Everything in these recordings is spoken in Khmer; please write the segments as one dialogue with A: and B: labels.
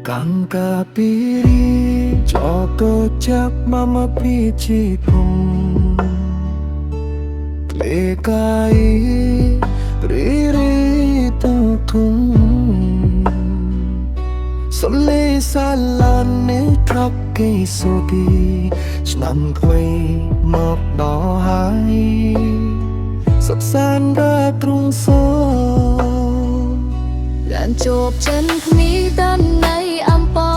A: Kangkapiri Joko jak mama pici pun Lekai riri tung Sole salane trakke sogi Chnam quay mọc đỏ hai Sắp san ra trung số
B: លានជួបចិនគ្មីតាមណៃអំប៉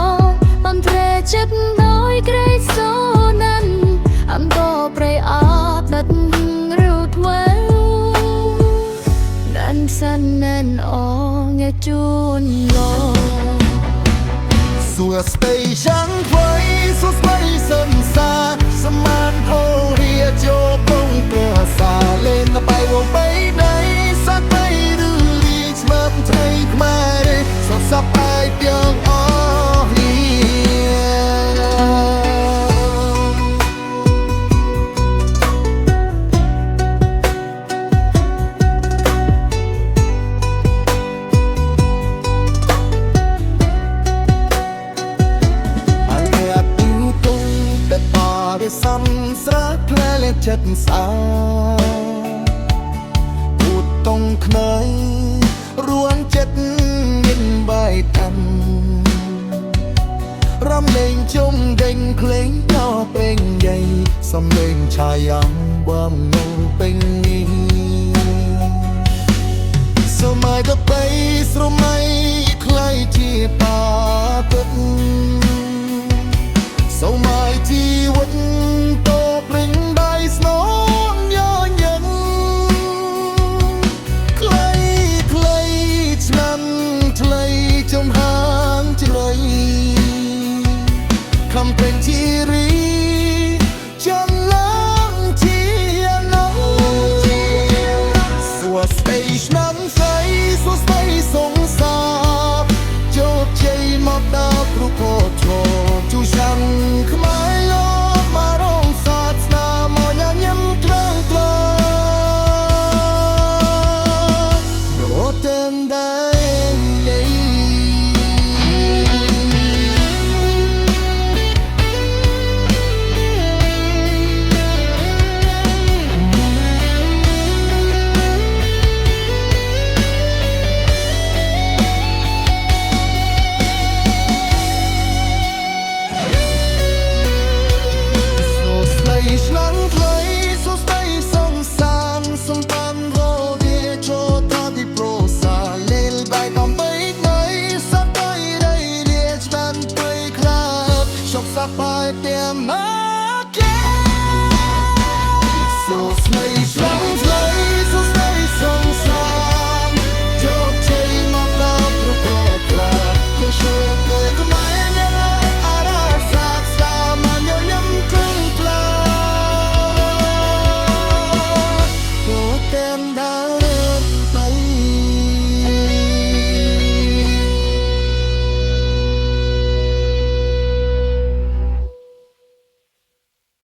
B: អំត្រេចិត្តដោយក្រីសោណាន់អំតប្រៃអដិតរូតវែណាន់សាន់ណានអងជូនឡ
A: សួស្ដីយ៉ាងໄວសួស្ដីសិនសាសមានហូរៀចូលបងព្រោះសាលេងទៅវងបីណៃសាក់បីឬលីស្មើថៃខ្មែរសោះសាប់អាយទាំងអស់នេះសំស្រាផ្លែលេចិត្តស្អាពូតតុងខ្នើយរួនចិត្តមានបាយតាំរំលេងជុំដេញភ្លេងដល់ពេញໃຫญ่សំលេងឆាយ៉ាងបំងងពេញនេះសម័យទៅបីស្រមៃខ្លៃជា